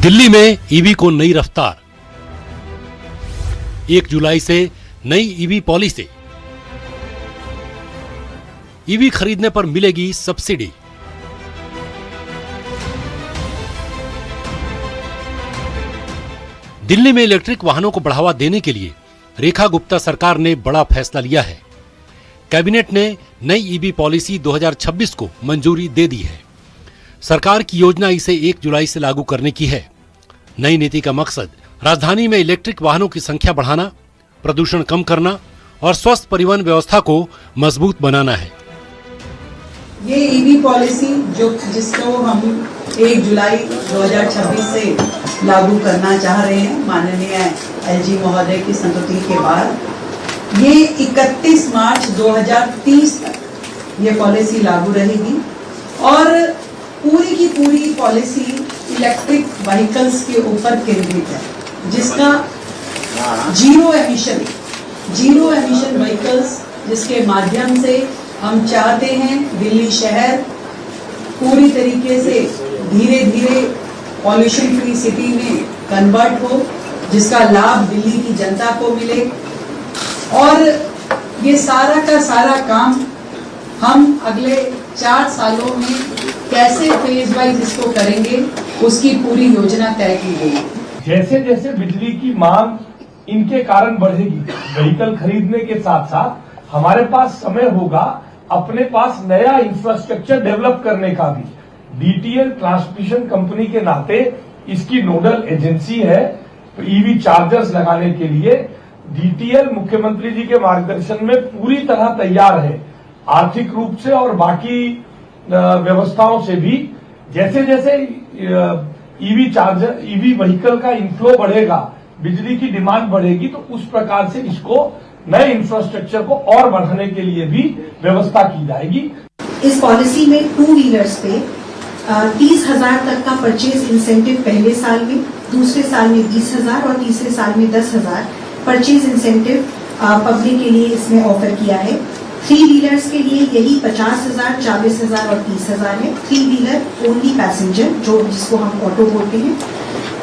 दिल्ली में ईवी को नई रफ्तार। 1 जुलाई से नई ईवी पॉलिसी। ईवी खरीदने पर मिलेगी सब्सिडी। दिल्ली में इलेक्ट्रिक वाहनों को बढ़ावा देने के लिए रेखा गुप्ता सरकार ने बड़ा फैसला लिया है। कैबिनेट ने नई ईवी पॉलिसी 2026 को मंजूरी दे दी है। सरकार की योजना इसे 1 जुलाई से लागू करने की है। नई नीति का मकसद राजधानी में इलेक्ट्रिक वाहनों की संख्या बढ़ाना, प्रदूषण कम करना और स्वस्थ परिवहन व्यवस्था को मजबूत बनाना है। ये ईवी पॉलिसी जिसको हम 1 जुलाई 2026 से लागू करना चाह रहे हैं, माननीय एलजी महोदय की संस्तुति के बाद, ये 31 मार्च 2030 तक ये पॉलिसी लागू रहेगी और पूरी की पूरी पॉलिसी इलेक्ट्रिक व्हीकल्स के ऊपर केंद्रित है, जिसका जीरो एमिशन व्हीकल्स, जिसके माध्यम से हम चाहते हैं दिल्ली शहर पूरी तरीके से धीरे धीरे पॉल्यूशन फ्री सिटी में कन्वर्ट हो, जिसका लाभ दिल्ली की जनता को मिले। और ये सारा का सारा काम हम अगले 4 सालों में कैसे फेज वाइज इसको करेंगे, उसकी पूरी योजना तय की गई। जैसे जैसे बिजली की मांग इनके कारण बढ़ेगी, व्हीकल खरीदने के साथ साथ हमारे पास समय होगा अपने पास नया इंफ्रास्ट्रक्चर डेवलप करने का भी। डीटीएल ट्रांसमिशन कंपनी के नाते इसकी नोडल एजेंसी है ईवी चार्जर्स लगाने के लिए। डीटीएल मुख्यमंत्री जी के मार्गदर्शन में पूरी तरह तैयार है, आर्थिक रूप से और बाकी व्यवस्थाओं से भी। जैसे जैसे ईवी व्हीकल का इनफ्लो बढ़ेगा, बिजली की डिमांड बढ़ेगी, तो उस प्रकार से इसको नए इंफ्रास्ट्रक्चर को और बढ़ाने के लिए भी व्यवस्था की जाएगी। इस पॉलिसी में 2 व्हीलर्स पे 30,000 तक का परचेज इंसेंटिव पहले साल में, दूसरे साल में 20,000 और तीसरे साल में 10,000 परचेज इंसेंटिव पब्लिक के लिए इसमें ऑफर किया है। 3 व्हीलर्स के लिए यही 50,000, 40,000 और 30,000 है। 3 व्हीलर ओनली पैसेंजर, जिसको हम ऑटो बोलते हैं।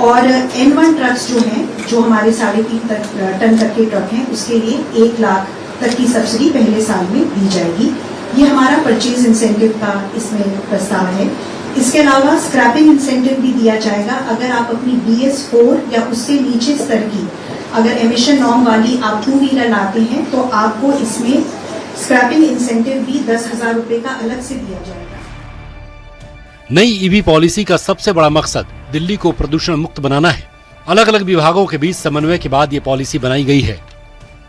और N1 ट्रक्स जो हैं, जो हमारे 3.5 टन तक के ट्रक हैं, उसके लिए 1 लाख तक की सब्सिडी पहले साल में दी जाएगी। ये हमारा परचेज इंसेंटिव का इसमें प्रस्ताव है। इसके अलावा स्क्रैपिंग इंसेंटिव भी दिया जाएगा। अगर आप अपनी BS4 या उससे नीचे स्तर की अगर एमिशन नॉर्म वाली आप 2 व्हीलर लाते हैं, तो आपको इसमें स्क्रैपिंग इंसेंटिव भी 10,000 रुपए का अलग से दिया जाएगा। नई ईवी पॉलिसी का सबसे बड़ा मकसद दिल्ली को प्रदूषण मुक्त बनाना है। अलग अलग विभागों के बीच समन्वय के बाद ये पॉलिसी बनाई गई है।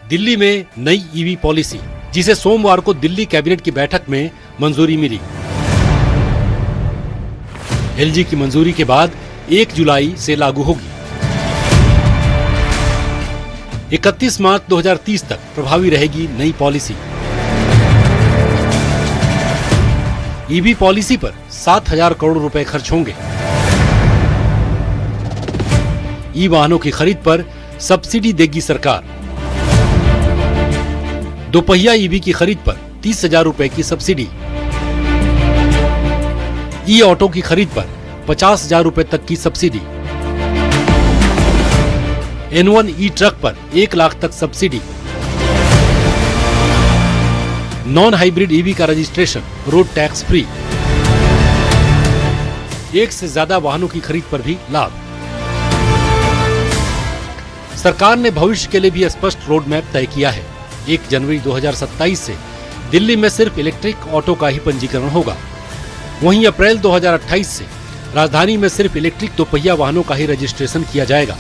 दिल्ली में नई ईवी पॉलिसी, जिसे सोमवार को दिल्ली कैबिनेट की बैठक में मंजूरी मिली। एलजी की मंजूरी के बाद 1 जुलाई से लागू होगी। 31 मार्च 2030 तक प्रभावी रहेगी नई पॉलिसी। ईवी पॉलिसी पर 7,000 करोड़ रुपए खर्च होंगे। ई वाहनों की खरीद पर सब्सिडी देगी सरकार। 2 पहिया ईवी की खरीद पर 30,000 रुपए की सब्सिडी। ई ऑटो की खरीद पर 50,000 रुपए तक की सब्सिडी। N1 ई ट्रक पर 1 लाख तक सब्सिडी। नॉन हाइब्रिड ईवी का रजिस्ट्रेशन, रोड टैक्स फ्री। 1 से ज्यादा वाहनों की खरीद पर भी लाभ। सरकार ने भविष्य के लिए भी स्पष्ट रोड मैप तय किया है। 1 जनवरी 2027 से दिल्ली में सिर्फ इलेक्ट्रिक ऑटो का ही पंजीकरण होगा। वहीं अप्रैल 2028 से राजधानी में सिर्फ इलेक्ट्रिक 2 पहिया वाहनों का ही रजिस्ट्रेशन किया जाएगा।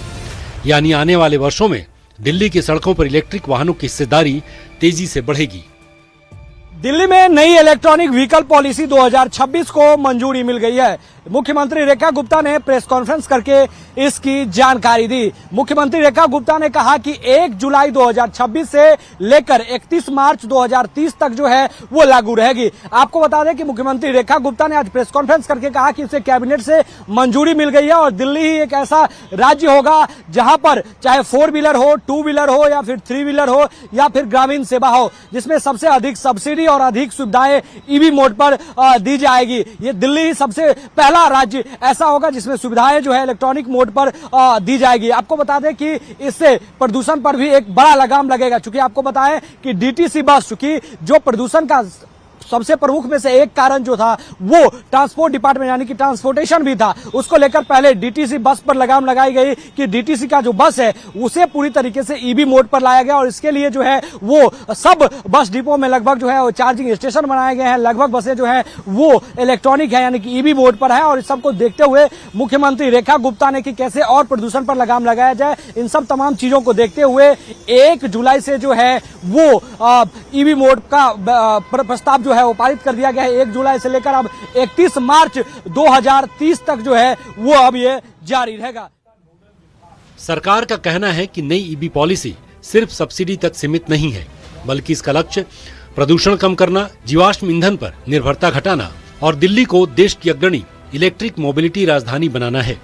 यानी आने वाले वर्षों में दिल्ली की सड़कों पर इलेक्ट्रिक वाहनों की हिस्सेदारी तेजी से बढ़ेगी। दिल्ली में नई इलेक्ट्रॉनिक व्हीकल पॉलिसी 2026 को मंजूरी मिल गई है। मुख्यमंत्री रेखा गुप्ता ने प्रेस कॉन्फ्रेंस करके इसकी जानकारी दी। मुख्यमंत्री रेखा गुप्ता ने कहा कि 1 जुलाई 2026 से लेकर 31 मार्च 2030 तक जो है वो लागू रहेगी। आपको बता दें कि मुख्यमंत्री रेखा गुप्ता ने आज प्रेस कॉन्फ्रेंस करके कहा कि इसे कैबिनेट से मंजूरी मिल गई है और दिल्ली ही एक ऐसा राज्य होगा जहां पर चाहे 4 व्हीलर हो, 2 व्हीलर हो या फिर 3 व्हीलर हो या फिर ग्रामीण सेवा हो, जिसमें सबसे अधिक सब्सिडी और अधिक सुविधाएं ईवी मोड पर दी जाएगी। ये दिल्ली ही सबसे पहला राज्य ऐसा होगा जिसमें सुविधाएं जो है इलेक्ट्रॉनिक मोड पर दी जाएगी। आपको बता दें कि इससे प्रदूषण पर भी एक बड़ा लगाम लगेगा, चूंकि आपको बताएं कि डीटीसी बस, चूंकि जो प्रदूषण का सबसे प्रमुख में से एक कारण जो था वो ट्रांसपोर्ट डिपार्टमेंट यानी कि ट्रांसपोर्टेशन भी था, उसको लेकर पहले डीटीसी बस पर लगाम लगाई गई कि डीटीसी का जो बस है उसे पूरी तरीके से ईवी मोड पर लाया गया और इसके लिए जो है वो सब बस डिपो में लगभग जो है वो चार्जिंग स्टेशन बनाए गए हैं। लगभग बसें जो है वो इलेक्ट्रॉनिक है यानी कि ईवी मोड पर है और इस सबको देखते हुए मुख्यमंत्री रेखा गुप्ता ने कि कैसे और प्रदूषण पर लगाम लगाया जाए, इन सब तमाम चीजों को देखते हुए 1 जुलाई से जो है वो ईवी मोड का प्रस्ताव जो है वो पारित कर दिया गया है। 1 जुलाई से लेकर अब 31 मार्च 2030 तक जो है वो अब ये जारी रहेगा। सरकार का कहना है कि नई ईवी पॉलिसी सिर्फ सब्सिडी तक सीमित नहीं है, बल्कि इसका लक्ष्य प्रदूषण कम करना, जीवाश्म ईंधन पर निर्भरता घटाना और दिल्ली को देश की अग्रणी इलेक्ट्रिक मोबिलिटी राजधानी बनाना है।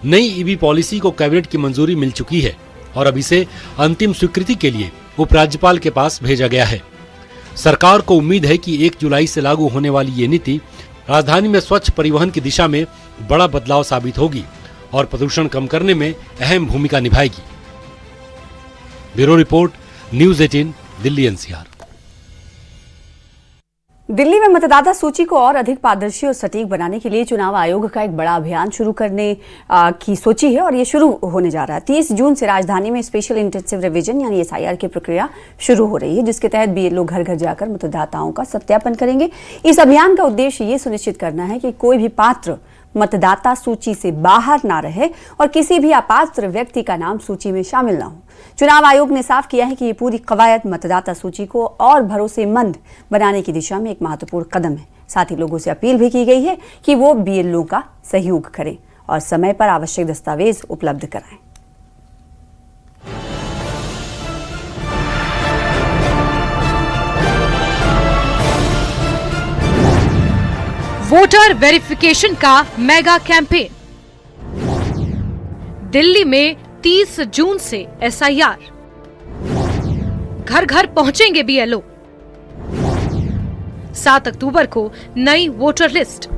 नई ईवी पॉलिसी को कैबिनेट की मंजूरी मिल चुकी है और अब इसे अंतिम स्वीकृति के लिए उपराज्यपाल के पास भेजा गया है। सरकार को उम्मीद है कि 1 जुलाई से लागू होने वाली ये नीति राजधानी में स्वच्छ परिवहन की दिशा में बड़ा बदलाव साबित होगी और प्रदूषण कम करने में अहम भूमिका निभाएगी। Bureau report, news 18, Delhi NCR. Delhi में मतदाता सूची को और अधिक पारदर्शी और सटीक बनाने के लिए चुनाव आयोग का एक बड़ा अभियान शुरू करने की सोची है और ये शुरू होने जा रहा है। 30 जून से राजधानी में स्पेशल इंटेंसिव रिवीजन यानी SIR की प्रक्रिया शुरू हो रही है, जिसके तहत BLO घर घर जाकर मतदाताओं का सत्यापन करेंगे। इस अभियान का उद्देश्य ये सुनिश्चित करना है कि कोई भी पात्र मतदाता सूची से बाहर ना रहे और किसी भी अपात्र व्यक्ति का नाम सूची में शामिल ना हो। चुनाव आयोग ने साफ किया है कि ये पूरी कवायद मतदाता सूची को और भरोसेमंद बनाने की दिशा में एक महत्वपूर्ण कदम है। साथ ही लोगों से अपील भी की गई है कि वो BLO का सहयोग करें और समय पर आवश्यक दस्तावेज उपलब्ध कराएं। वोटर वेरिफिकेशन का मेगा कैंपेन। दिल्ली में 30 जून से SIR, घर घर पहुंचेंगे BLO। 7 अक्टूबर को नई वोटर लिस्ट।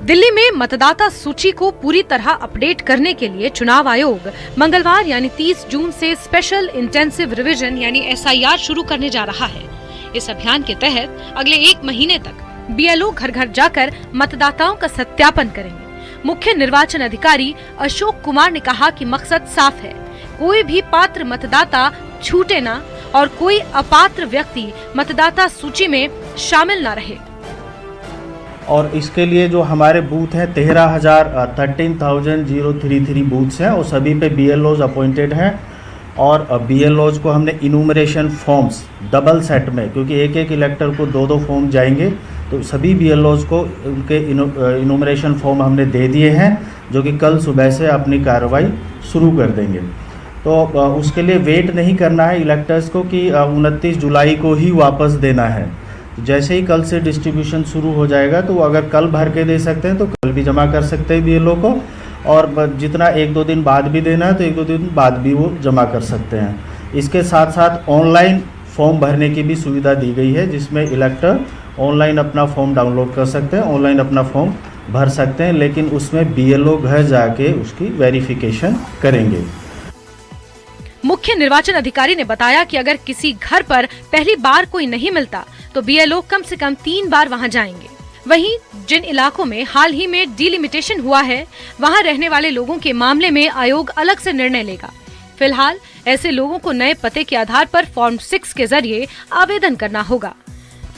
दिल्ली में मतदाता सूची को पूरी तरह अपडेट करने के लिए चुनाव आयोग मंगलवार यानी 30 जून से स्पेशल इंटेंसिव रिवीजन यानी SIR शुरू करने जा रहा है। इस अभियान के तहत अगले 1 महीने तक BLO घर घर जाकर मतदाताओं का सत्यापन करेंगे। मुख्य निर्वाचन अधिकारी अशोक कुमार ने कहा कि मकसद साफ है, कोई भी पात्र मतदाता छूटे ना और कोई अपात्र व्यक्ति मतदाता सूची में शामिल ना रहे। और इसके लिए जो हमारे बूथ हैं 13,033 बूथ्स हैं और सभी पे BLOs अपॉइंटेड हैं और BLOs को हमने इनूमरेशन फॉर्म्स डबल सेट में, क्योंकि एक इलेक्टर को 2 फॉर्म जाएंगे, तो सभी BLOs को उनके इनूमरेशन फॉर्म हमने दे दिए हैं, जो कि कल सुबह से अपनी कार्रवाई शुरू कर देंगे। तो उसके लिए वेट नहीं करना है इलेक्टर्स को कि 29 जुलाई को ही वापस देना है। जैसे ही कल से डिस्ट्रीब्यूशन शुरू हो जाएगा तो अगर कल भर के दे सकते हैं तो कल भी जमा कर सकते हैं BLO को, और जितना 1-2 दिन बाद भी देना है तो 1-2 दिन बाद भी वो जमा कर सकते हैं। इसके साथ साथ ऑनलाइन फॉर्म भरने की भी सुविधा दी गई है, जिसमें इलेक्टर ऑनलाइन अपना फॉर्म डाउनलोड कर सकते हैं, ऑनलाइन अपना फॉर्म भर सकते हैं, लेकिन उसमें BLO घर जाके उसकी वेरिफिकेशन करेंगे। मुख्य निर्वाचन अधिकारी ने बताया कि अगर किसी घर पर पहली बार कोई नहीं मिलता तो BLO कम से कम 3 बार वहां जाएंगे। वहीं जिन इलाकों में हाल ही में डिलिमिटेशन हुआ है, वहां रहने वाले लोगों के मामले में आयोग अलग से निर्णय लेगा। फिलहाल ऐसे लोगों को नए पते के आधार पर फॉर्म 6 के जरिए आवेदन करना होगा।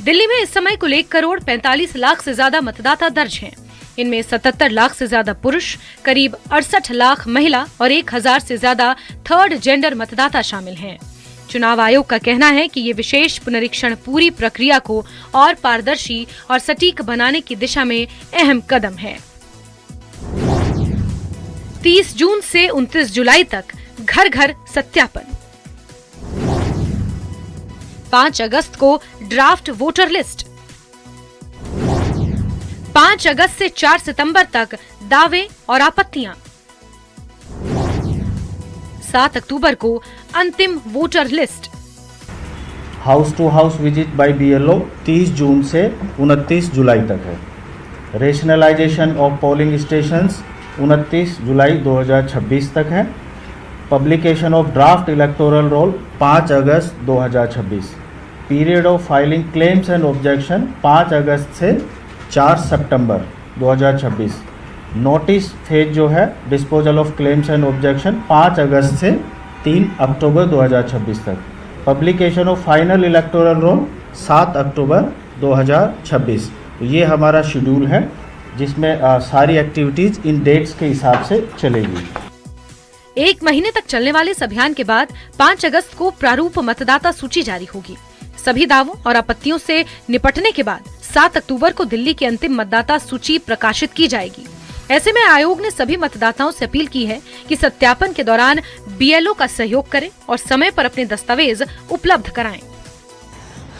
दिल्ली में इस समय कुल 1,45 लाख से ज्यादा मतदाता दर्ज हैं। इनमें 77 लाख से ज्यादा पुरुष, करीब 68 लाख महिला और 1,000 से ज्यादा थर्ड जेंडर मतदाता शामिल हैं। चुनाव आयोग का कहना है कि ये विशेष पुनरीक्षण पूरी प्रक्रिया को और पारदर्शी और सटीक बनाने की दिशा में अहम कदम है। 30 जून से 29 जुलाई तक घर घर सत्यापन। 5 अगस्त को ड्राफ्ट वोटर लिस्ट। 5 अगस्त से 4 सितंबर तक दावे और आपत्तियां। 7 अक्टूबर को अंतिम voter list. House to house visit by BLO 30 जून से 29 जुलाई तक है। रेशनलाइजेशन ऑफ पोलिंग स्टेशंस 29 जुलाई 2026 तक है। Publication of draft electoral roll 5 अगस्त 2026। Period of filing claims and objection 5 अगस्त से 4 सितंबर 2026। नोटिस फेज जो है disposal of claims and objection 5 अगस्त से 3 अक्टूबर 2026 तक। Publication of final electoral roll 7 अक्टूबर 2026। तो ये हमारा शेड्यूल है जिसमें सारी एक्टिविटीज इन डेट्स के हिसाब से चलेगी। 1 महीने तक चलने वाले इस अभियान के बाद 5 अगस्त को प्रारूप मतदाता सूची जारी होगी। सभी दावों और आपत्तियों से निपटने के बाद 7 अक्टूबर को दिल्ली की अंतिम मतदाता सूची प्रकाशित की जाएगी। ऐसे में आयोग ने सभी मतदाताओं से अपील की है कि सत्यापन के दौरान BLO का सहयोग करें और समय पर अपने दस्तावेज उपलब्ध कराएं।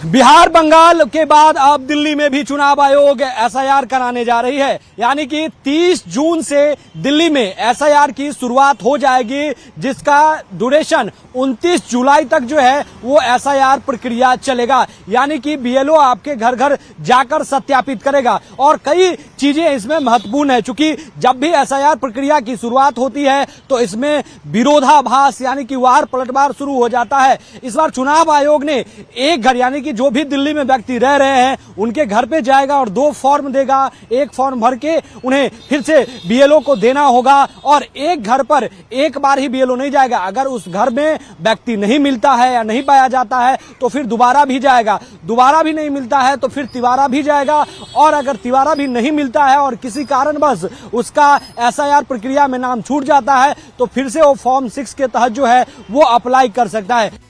बिहार बंगाल के बाद अब दिल्ली में भी चुनाव आयोग SIR कराने जा रही है, यानी कि 30 जून से दिल्ली में SIR की शुरुआत हो जाएगी, जिसका ड्यूरेशन 29 जुलाई तक जो है वो SIR प्रक्रिया चलेगा। यानी कि BLO आपके घर घर जाकर सत्यापित करेगा। और कई चीजें इसमें महत्वपूर्ण है, चूंकि जब भी SIR प्रक्रिया की शुरुआत होती है तो इसमें विरोधाभास यानी कि वार पलटवार शुरू हो जाता है। इस बार चुनाव आयोग ने एक घर यानी कि जो भी दिल्ली में व्यक्ति रह रहे हैं उनके घर पे जाएगा और 2 फॉर्म देगा। एक फॉर्म भर के उन्हें फिर से BLO को देना होगा और एक घर पर एक बार ही BLO नहीं जाएगा। अगर उस घर में व्यक्ति नहीं मिलता है या नहीं पाया जाता है तो फिर दोबारा भी जाएगा। दोबारा भी नहीं मिलता है तो फिर तिवारा भी जाएगा। और अगर तिवारा भी नहीं मिलता है और किसी कारणवश उसका SIR प्रक्रिया में नाम छूट जाता है तो फिर से वो फॉर्म 6 के तहत जो है वो अप्लाई कर सकता है।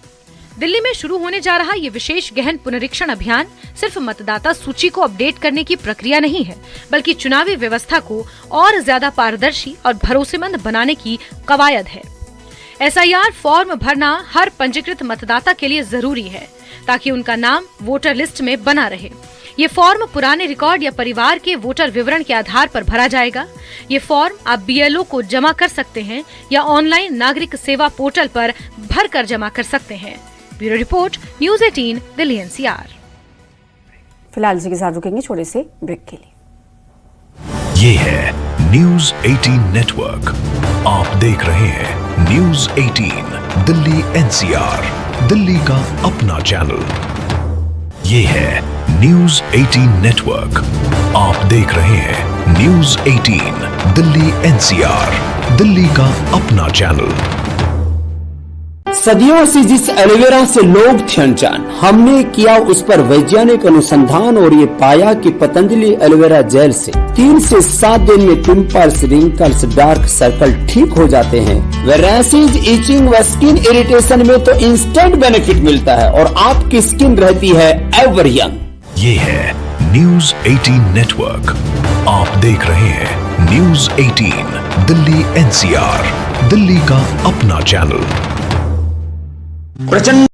दिल्ली में शुरू होने जा रहा ये विशेष गहन पुनरीक्षण अभियान सिर्फ मतदाता सूची को अपडेट करने की प्रक्रिया नहीं है, बल्कि चुनावी व्यवस्था को और ज्यादा पारदर्शी और भरोसेमंद बनाने की कवायद है। SIR फॉर्म भरना हर पंजीकृत मतदाता के लिए जरूरी है ताकि उनका नाम वोटर लिस्ट में बना रहे। ये फॉर्म पुराने रिकॉर्ड या परिवार के वोटर विवरण के आधार पर भरा जाएगा। ये फॉर्म आप BLO को जमा कर सकते हैं या ऑनलाइन नागरिक सेवा पोर्टल पर भरकर जमा कर सकते हैं। Bureau report, news 18 Delhi NCR। फिलहाल इसी के साथ रुकेंगे छोटे से ब्रेक के लिए। ये है न्यूज़ 18 नेटवर्क। आप देख रहे हैं न्यूज़ 18 दिल्ली NCR, दिल्ली का अपना चैनल। ये है न्यूज़ 18 नेटवर्क। आप देख रहे हैं न्यूज़ 18 दिल्ली NCR, दिल्ली का अपना चैनल। सदियों से जिस एलोवेरा से लोग थे अनजान, हमने किया उस पर वैज्ञानिक अनुसंधान और ये पाया कि पतंजलि एलोवेरा जेल से 3 से 7 दिन में पिंपल्स, रिंकल्स, डार्क सर्कल ठीक हो जाते हैं। रैशेज, इचिंग व स्किन इरिटेशन में तो इंस्टेंट बेनिफिट मिलता है और आपकी स्किन रहती है एवर यंग। ये है न्यूज़ 18 नेटवर्क। आप देख रहे हैं न्यूज़ 18 दिल्ली NCR, दिल्ली का अपना चैनल। प्रचंड